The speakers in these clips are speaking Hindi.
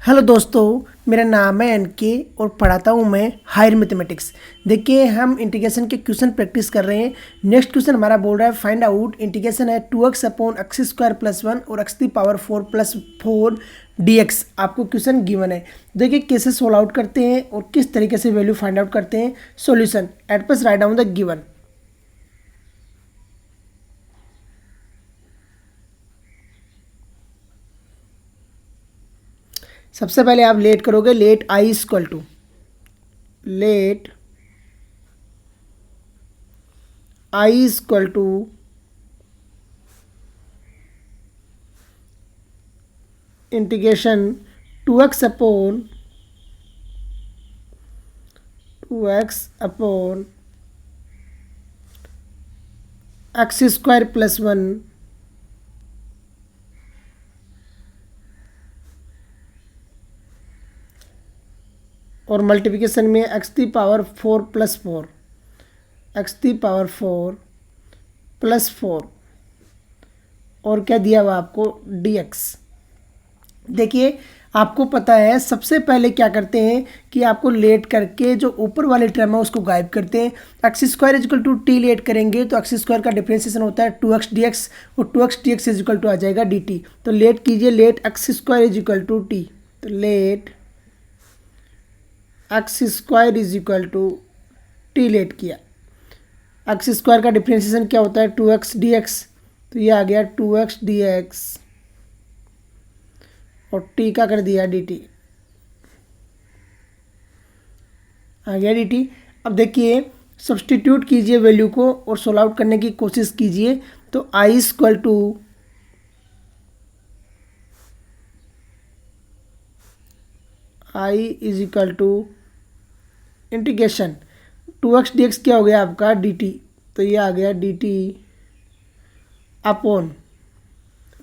हेलो दोस्तों, मेरा नाम है एनके और पढ़ाता हूँ मैं हायर मैथमेटिक्स। देखिए, हम इंटीग्रेशन के क्वेश्चन प्रैक्टिस कर रहे हैं। नेक्स्ट क्वेश्चन हमारा बोल रहा है फाइंड आउट इंटीग्रेशन है 2x upon x square plus 1 और x the power 4 plus 4 dx। आपको क्वेश्चन गिवन है। देखिए कैसे सोल्व आउट करते हैं और किस तरीके से वैल्यू फाइंड आउट करते हैं। Solution at first write down the given. सबसे पहले आप लेट करोगे, let I equal to let I equal to integration 2x upon x square plus 1 और मल्टीप्लिकेशन में x the power 4 plus 4 x the power 4 plus 4 और क्या दिया हुआ आपको dx। देखिए आपको पता है सबसे पहले क्या करते हैं कि आपको लेट करके जो ऊपर वाले टर्म है उसको गायब करते हैं। X square is equal to t let करेंगे तो एक्स स्क्वायर का डिफ्रेंसिएशन होता है 2x dx और 2x dx इजिकल टू आ जाएगा dt। तो लेट कीजिए, let x square is equal to t, तो let x square is equal to t let किया। एक्स स्क्वायर का डिफ्रेंसिएशन क्या होता है 2x dx, तो ये आ गया 2x dx और टी का कर दिया dt, आ गया dt। अब देखिए सब्सटीट्यूट कीजिए वैल्यू को और सोल्व आउट करने की कोशिश कीजिए। तो I equal to I is equal to integration 2x dx क्या हो गया आपका dt, तो ये आ गया dt अपॉन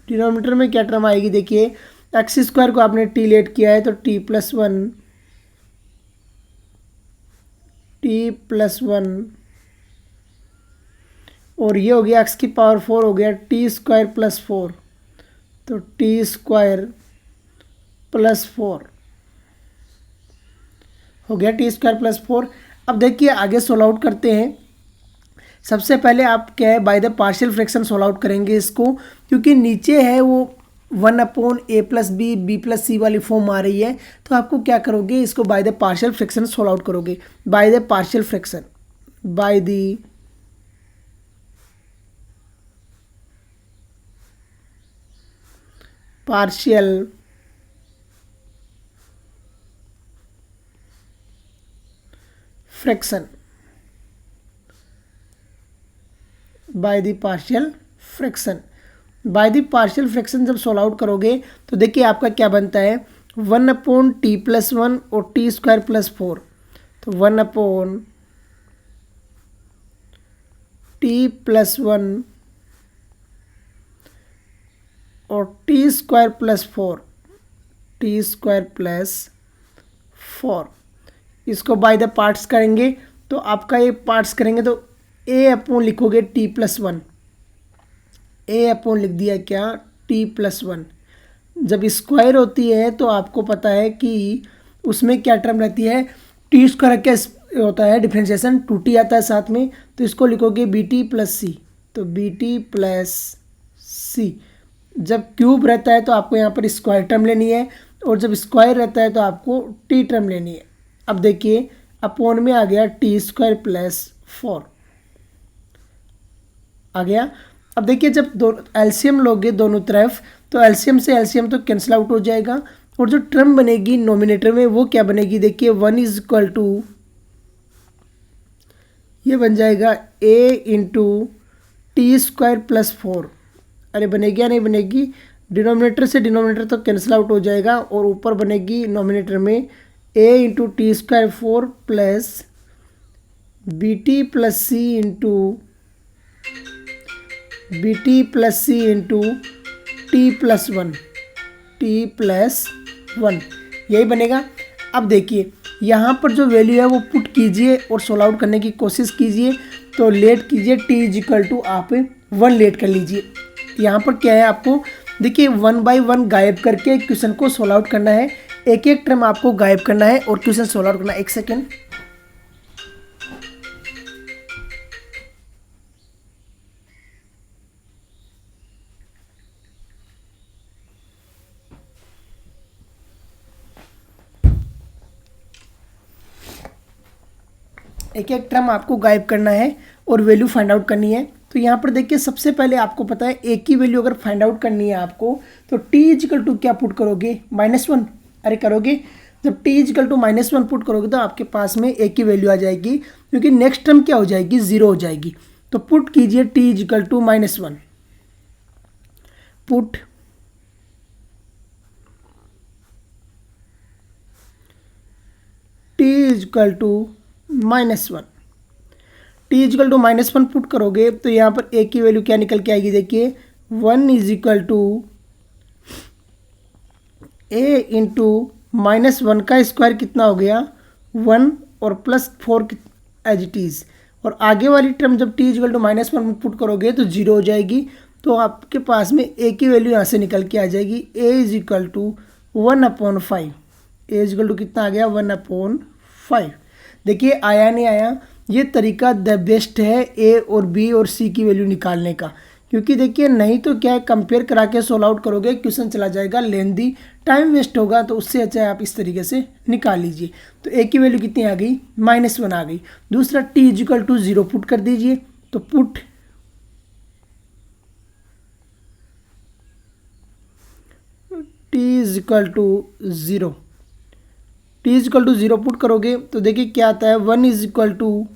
डिनोमिनेटर में क्या टर्म आएगी। देखिए एक्स स्क्वायर को आपने टी लेट किया है तो टी प्लस 1 और ये हो गया एक्स की पावर 4 हो गया टी स्क्वायर प्लस 4, तो टी स्क्वायर प्लस 4 हो गया टी स्क्वायर प्लस 4। अब देखिए आगे सोल्व आउट करते हैं। सबसे पहले आप क्या है bye the partial fraction solve out करेंगे इसको, क्योंकि नीचे है वो 1 अपॉन ए प्लस बी बी प्लस सी वाली फॉर्म आ रही है। तो आपको क्या करोगे, इसको by the partial fraction solve out करोगे। By the partial fraction, by the partial fraction, by the partial fraction. By the partial fraction जब सोल्व आउट करोगे तो देखिए आपका क्या बनता है 1 अपॉन टी प्लस 1 और टी स्क्वायर प्लस 4, तो 1 अपॉन टी प्लस 1 और T square plus 4, T square plus 4। इसको बाय द पार्ट्स करेंगे तो आपका ये पार्ट्स करेंगे तो ए अपॉन लिखोगे टी प्लस 1, ए अपॉन लिख दिया क्या टी प्लस 1। जब स्क्वायर होती है तो आपको पता है कि उसमें क्या टर्म रहती है, टी स्क्वायर क्या होता है डिफ्रेंशिएशन 2t आता है साथ में, तो इसको लिखोगे बी टी प्लस सी, तो बी टी प्लस सी। जब क्यूब रहता है तो आपको यहाँ पर स्क्वायर टर्म लेनी है और जब स्क्वायर रहता है तो आपको टी टर्म लेनी है। अब देखिए अपॉन में आ गया टी स्क्वायर प्लस 4 आ गया। अब देखिए जब दो एलसीएम लोगे दोनों तरफ तो एलसीएम से एलसीएम तो कैंसिल आउट हो जाएगा और जो टर्म बनेगी नोमिनेटर में वो क्या बनेगी, देखिए 1 इज इक्वल टू ये बन जाएगा ए इंटू टी स्क्वायर प्लस 4। अरे बनेगी या नहीं बनेगी, डिनोमिनेटर से डिनोमिनेटर तो कैंसिल आउट हो जाएगा और ऊपर बनेगी नोमिनेटर में a into t square 4 plus b t plus c into b t plus c into t plus 1, t plus 1 यही बनेगा। अब देखिए यहाँ पर जो वैल्यू है वो पुट कीजिए और सोल्व आउट करने की कोशिश कीजिए। तो लेट कीजिए टी इज इक्वल टू आप 1 लेट कर लीजिए। यहाँ पर क्या है आपको देखिए 1 बाई 1 गायब करके क्वेश्चन को सोल्व आउट करना है। एक एक टर्म आपको गायब करना है और क्वेश्चन सोल्व आउट करना है। 1 सेकेंड। एक एक टर्म आपको गायब करना है और वैल्यू फाइंड आउट करनी है। तो यहाँ पर देखिए सबसे पहले आपको पता है एक की वैल्यू अगर फाइंड आउट करनी है आपको, तो t इजिकल टू क्या पुट करोगे, -1। अरे करोगे, जब t इजिकल टू -1 पुट करोगे तो आपके पास में एक की वैल्यू आ जाएगी, क्योंकि नेक्स्ट टर्म क्या हो जाएगी, 0 हो जाएगी। तो पुट कीजिए t equal to -1, put t equal to -1, t equal to -1 put करोगे तो यहाँ पर a की वैल्यू क्या निकल के आएगी, देखिए 1 इजिकल टू a इंटू -1 का स्क्वायर कितना हो गया 1 और +4 एज इट इज़। और आगे वाली टर्म जब t इजिकल टू -1 पुट करोगे तो 0 हो जाएगी। तो आपके पास में a की वैल्यू यहाँ से निकल के आ जाएगी a equal to 1/5। a equal to कितना आ गया 1/5। देखिए आया नहीं आया, ये तरीका द बेस्ट है ए और बी और सी की वैल्यू निकालने का, क्योंकि देखिए नहीं तो क्या है कंपेयर करा के सोल्व आउट करोगे क्वेश्चन चला जाएगा लेंदी, टाइम वेस्ट होगा। तो उससे अच्छा है आप इस तरीके से निकाल लीजिए। तो ए की वैल्यू कितनी आ गई, -1 आ गई। दूसरा टी इजिकल टू 0 पुट कर दीजिए, तो put t equal to 0, t equal to 0 put करोगे तो देखिए क्या आता है 1 इजिकल टू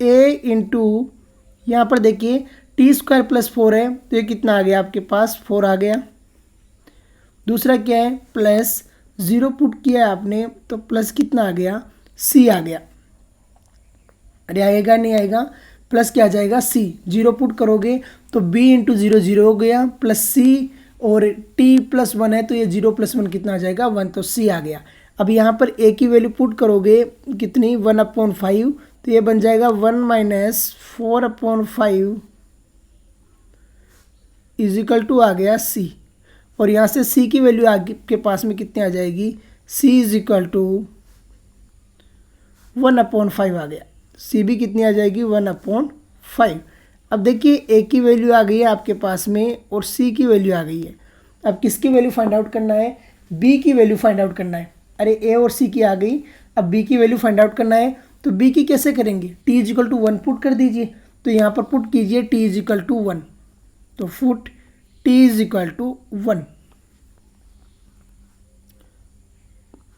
ए इंटू, यहाँ पर देखिए t² + 4 है तो ये कितना आ गया आपके पास 4 आ गया। दूसरा क्या है +0 पुट किया है आपने तो प्लस कितना आ गया c आ गया। अरे आएगा नहीं आएगा, प्लस क्या आ जाएगा c। 0 पुट करोगे तो b इंटू 0 0 हो गया +c, और t + 1 है तो ये 0 + 1 कितना आ जाएगा 1, तो c आ गया। अब यहाँ पर a की वैल्यू पुट करोगे कितनी 1/5, तो ये बन जाएगा 1 - 4/5 इजिकल टू आ गया c। और यहाँ से c की वैल्यू आपके पास में कितनी आ जाएगी, c इजिकल टू 1/5 आ गया। c भी कितनी आ जाएगी 1/5। अब देखिए a की वैल्यू आ गई है आपके पास में और c की वैल्यू आ गई है। अब किसकी वैल्यू फाइंड आउट करना है, b की वैल्यू फाइंड आउट करना है। अरे a और c की आ गई, अब b की वैल्यू फाइंड आउट करना है। तो b की कैसे करेंगे, t इजिकल टू 1 पुट कर दीजिए। तो यहाँ पर पुट कीजिए t इजिकल टू 1, तो पुट t इजिकल टू 1।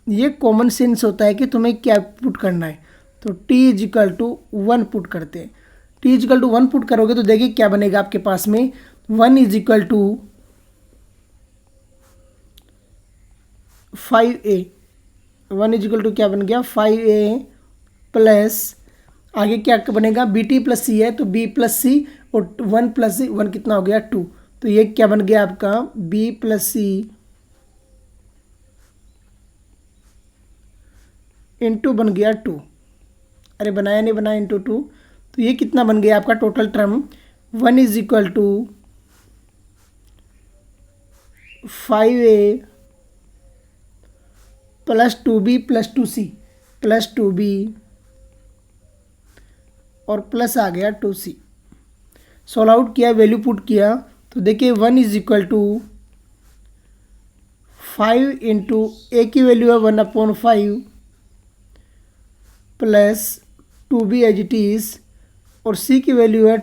ये कॉमन सेंस होता है कि तुम्हें क्या पुट करना है। तो t इजिकल टू 1 पुट करते हैं। t इजिकल टू 1 पुट करोगे तो देखिए क्या बनेगा आपके पास में 1 equal to 5a, 1 equal to क्या बन गया 5a प्लस आगे क्या बनेगा bt + c है तो b + c, और 1 + c 1 कितना हो गया 2, तो ये क्या बन गया आपका b + c इंटू बन गया 2। अरे बनाया नहीं बनाया इंटू 2, तो ये कितना बन गया आपका total term 1 equal to 5a plus 2b plus 2c plus 2b और प्लस आ गया 2c। सॉल्व आउट किया, वैल्यू पुट किया तो देखिए 1 इजिकल टू 5 इंटू ए की वैल्यू है 1/5 plus 2b as it is, और c की वैल्यू है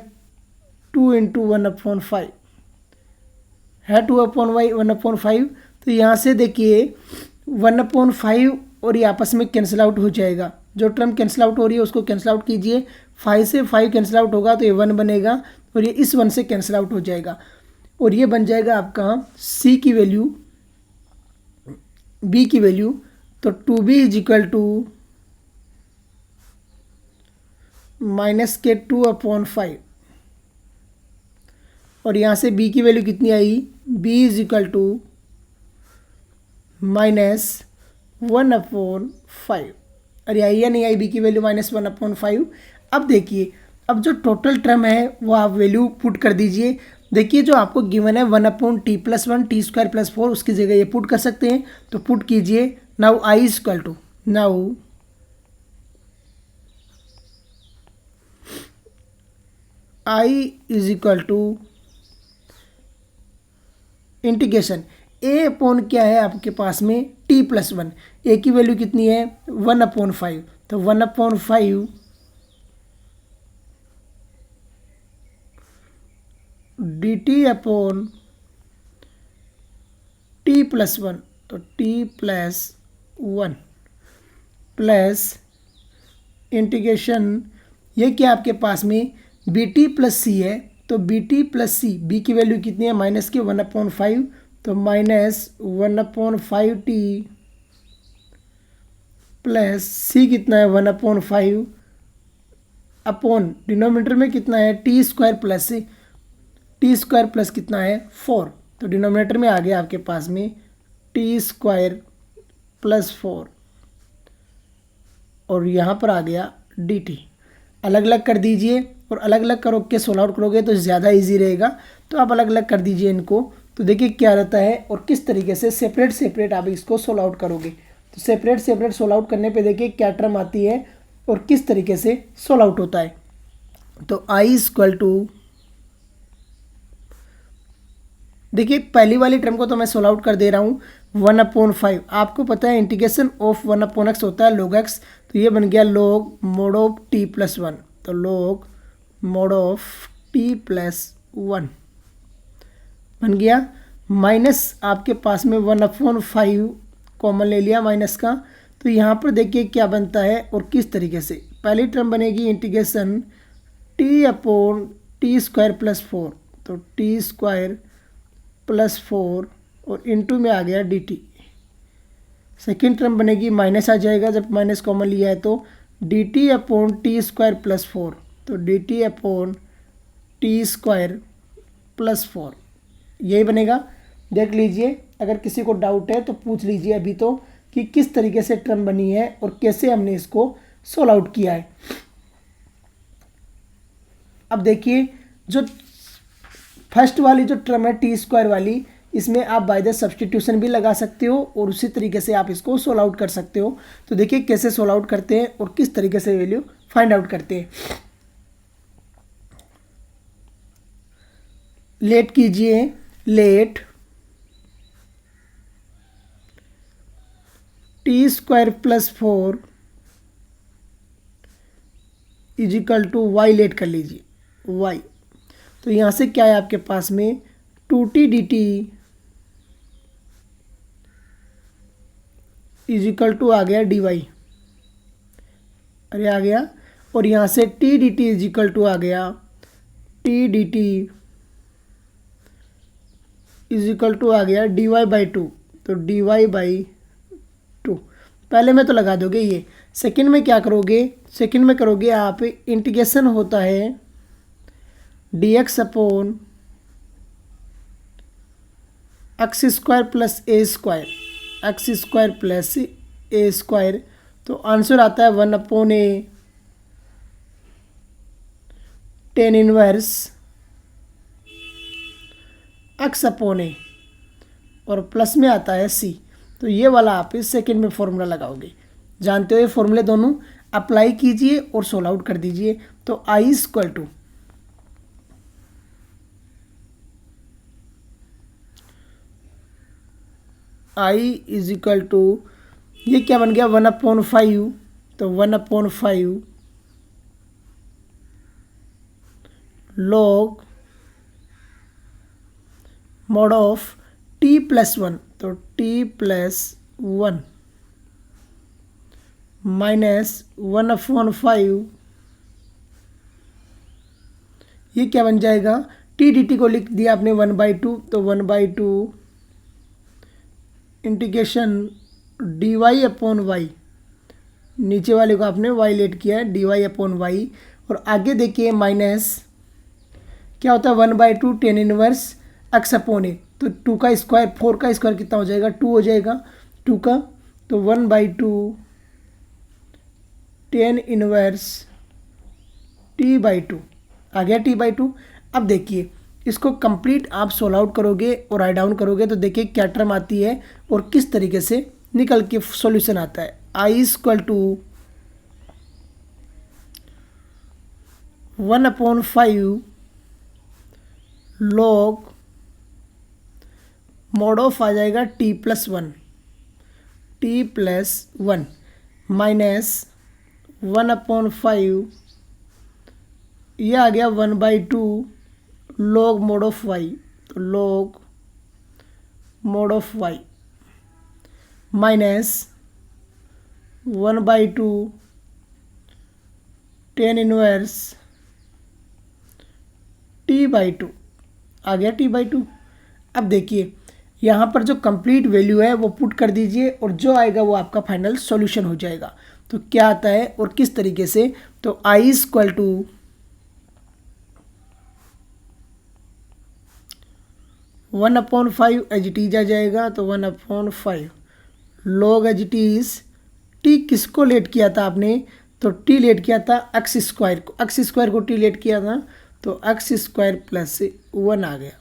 2 इंटू 1/5 है 1/5। तो यहाँ से देखिए 1/5 और ये आपस में कैंसिल आउट हो जाएगा। जो टर्म कैंसिल आउट हो रही है उसको कैंसिल आउट कीजिए। 5 से 5 कैंसिल आउट होगा तो ये 1 बनेगा, और ये इस 1 से कैंसिल आउट हो जाएगा, और ये बन जाएगा आपका c की वैल्यू b की वैल्यू। तो 2b इजिकल टू -2/5, और यहाँ से b की वैल्यू कितनी आई b इजिकल टू -1/5। अरे आई या नहीं आई b की वैल्यू -1/5। अब देखिए अब जो टोटल टर्म है वो आप वैल्यू पुट कर दीजिए। देखिए जो आपको गिवन है 1/t+1 t² + 4, उसकी जगह ये पुट कर सकते हैं, तो पुट कीजिए। Now i equal to, now i is equal to integration a/, क्या है आपके पास में t+1, a की वैल्यू कितनी है 1/5, तो 1/5 dt/t+1, तो t+1 प्लस इंटीग्रेशन, ये क्या आपके पास में bt+c है, तो bt+c, b की वैल्यू कितनी है माइनस की 1/5, तो -1/5t प्लस c कितना है 1/5 अपॉन डिनोमिनेटर में कितना है t² प्लस कितना है 4, तो डिनोमिनेटर में आ गया आपके पास में t² + 4 और यहाँ पर आ गया dt। अलग अलग कर दीजिए और अलग अलग करो के सोल्व आउट करोगे तो ज़्यादा इजी रहेगा, तो आप अलग अलग कर दीजिए इनको, तो देखिए क्या रहता है और किस तरीके से सेपरेट सेपरेट आप इसको सोल्व आउट करोगे। तो सेपरेट सेपरेट सोल्व आउट करने पे देखिए क्या टर्म आती है और किस तरीके से सोल्व आउट होता है। तो i इक्वल टू, देखिए पहली वाली टर्म को तो मैं सोल्व आउट कर दे रहा हूँ 1/5, आपको पता है इंटीग्रेशन ऑफ 1/x होता है log x, तो ये बन गया log mod ऑफ t+1, तो log mod ऑफ t+1 बन गया। माइनस आपके पास में 1/5 कॉमन ले लिया माइनस का, तो यहाँ पर देखिए क्या बनता है और किस तरीके से। पहली टर्म बनेगी इंटीग्रेशन t/t² + 4, तो t²+4 और इनटू में आ गया dt। सेकेंड टर्म बनेगी माइनस आ जाएगा, जब माइनस कॉमन लिया है तो dt/t² + 4, तो dt/t² + 4 यही बनेगा। देख लीजिए, अगर किसी को डाउट है तो पूछ लीजिए अभी तो कि किस तरीके से टर्म बनी है और कैसे हमने इसको सोल्व आउट किया है। अब देखिए जो फर्स्ट वाली जो टर्म है t² वाली, इसमें आप बाय द सब्सटीट्यूशन भी लगा सकते हो और उसी तरीके से आप इसको सोल्व आउट कर सकते हो। तो देखिए कैसे सोल्व आउट करते हैं और किस तरीके से वैल्यू फाइंड आउट करते हैं। लेट कीजिए, let t² + 4 is equal to y, let कर लीजिए y, तो यहाँ से क्या है आपके पास में 2t dt is equal to आ गया dy, अरे आ गया, और यहाँ से t dt is equal to आ गया t dt is equal to आ गया dy/2, तो dy/2 पहले में तो लगा दोगे ये। सेकंड में क्या करोगे, सेकंड में करोगे आप इंटीग्रेशन होता है dx/x² x² + a², तो आंसर आता है 1/a tan इनवर्स x/a और प्लस में आता है c, तो ये वाला आप इस सेकंड में फॉर्मूला लगाओगे। जानते हो ये फॉर्मूले दोनों, अप्लाई कीजिए और सोल्व आउट कर दीजिए। तो i equal to, i is equal to, ये क्या बन गया 1/5, तो 1/5 log mod ऑफ t+1, तो t+1 माइनस 1/5, ये क्या बन जाएगा, t dt को लिख दिया आपने 1/2, तो 1/2 इंटीग्रेशन dy/y, नीचे वाले को आपने y लेट किया है dy/y, और आगे देखिए माइनस क्या होता है 1/2 tan इनवर्स x/a, तो 2 का स्क्वायर 4 का स्क्वायर कितना हो जाएगा 2 हो जाएगा 2 का, तो 1/2 tan इनवर्स t/2 आ गया t/2। अब देखिए इसको कंप्लीट आप सोल्व आउट करोगे और राइट डाउन करोगे तो देखिए क्या टर्म आती है और किस तरीके से निकल के सॉल्यूशन आता है। I equal to 1/5 log mod of आ जाएगा t+1 माइनस 1/5 ये आ गया 1/2 log mod ऑफ y, तो log mod of y minus 1/2 tan inverse t/2 आ गया t/2। अब देखिए यहाँ पर जो कंप्लीट वैल्यू है वो पुट कर दीजिए और जो आएगा वो आपका फाइनल सॉल्यूशन हो जाएगा। तो क्या आता है और किस तरीके से, तो i equal to 1/5 as it is आ जाएगा, तो 1/5 log as it is t किसको लेट किया था आपने, तो टी लेट किया था एक्स स्क्वायर को, एक्स स्क्वायर को टी लेट किया था तो एक्स स्क्वायर प्लस 1 आ गया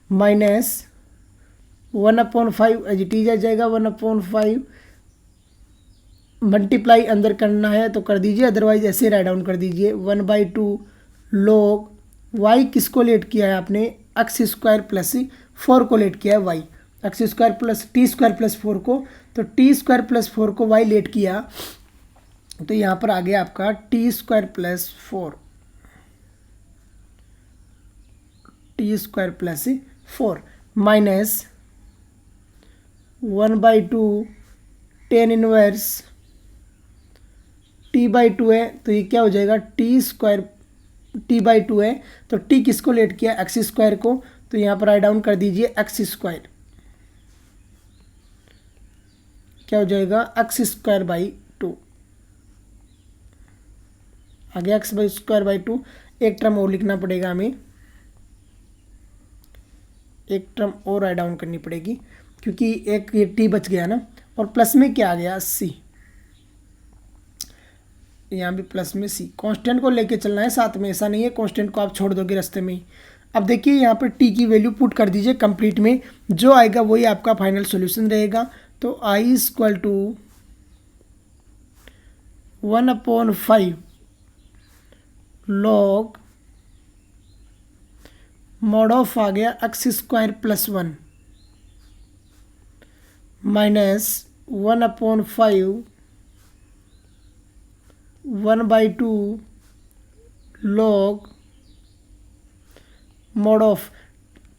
माइनस 1/5 एज इट इज आ जाएगा 1/5 मल्टीप्लाई अंदर करना है तो कर दीजिए, अदरवाइज ऐसे राइट डाउन कर दीजिए 1/2 log वाई किसको लेट किया है आपने, एक्स स्क्वायर प्लस 4 को लेट किया है y, x square plus t square plus 4 को, तो टी स्क्वायर प्लस 4 को वाई लेट किया तो यहाँ पर आ गया आपका T square plus 4 minus 1/2 tan inverse t/2 है तो ये क्या हो जाएगा t/2 है तो t किसको लेट किया एक्स स्क्वायर को, तो यहाँ पर राइट डाउन कर दीजिए एक्स स्क्वायर, क्या हो जाएगा एक्स स्क्वायर बाई 2 आ गया एक्स स्क्वायर बाई 2। एक टर्म और लिखना पड़ेगा हमें, एक टर्म और राइट डाउन करनी पड़ेगी क्योंकि एक ये टी बच गया ना, और प्लस में क्या आ गया सी, यहाँ भी प्लस में सी, कांस्टेंट को लेके चलना है साथ में, ऐसा नहीं है कांस्टेंट को आप छोड़ दोगे रास्ते में ही। अब देखिए यहाँ पर टी की वैल्यू पुट कर दीजिए कंप्लीट में, जो आएगा वही आपका फाइनल सॉल्यूशन रहेगा। तो I equal to 1/5 log mod of आ गया x square plus 1 minus 1/5 1/2 log mod of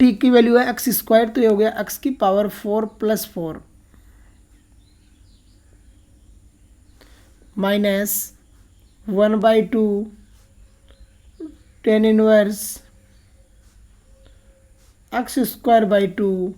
t की वैल्यू है एक्स स्क्वायर तो ये हो गया एक्स की power 4 plus 4 minus 1/2 tan inverse x square by 2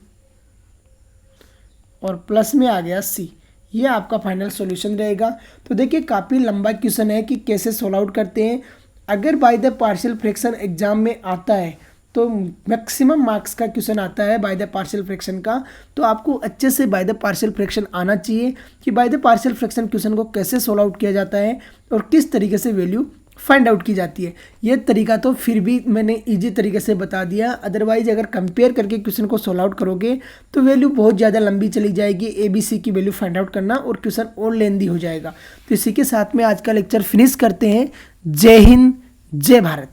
और प्लस में आ गया सी, ये आपका फाइनल सॉल्यूशन रहेगा। तो देखिए काफ़ी लंबा क्वेश्चन है कि कैसे सोल्व आउट करते हैं। अगर bye the partial fraction exam में आता है तो मैक्सिमम मार्क्स का क्वेश्चन आता है बाय द पार्शियल फ्रैक्शन का, तो आपको अच्छे से बाय द पार्शियल फ्रैक्शन आना चाहिए कि bye the partial fraction question को कैसे सोल्व आउट किया जाता है और किस तरीके से वैल्यू फाइंड आउट की जाती है। ये तरीका तो फिर भी मैंने इजी तरीके से बता दिया, अदरवाइज अगर कंपेयर करके क्वेश्चन को सोल्व आउट करोगे तो वैल्यू बहुत ज़्यादा लंबी चली जाएगी, ABC की वैल्यू फाइंड आउट करना और क्वेश्चन और लेंदी हो जाएगा। तो इसी के साथ में आज का लेक्चर फिनिश करते हैं। जय हिंद, जय भारत।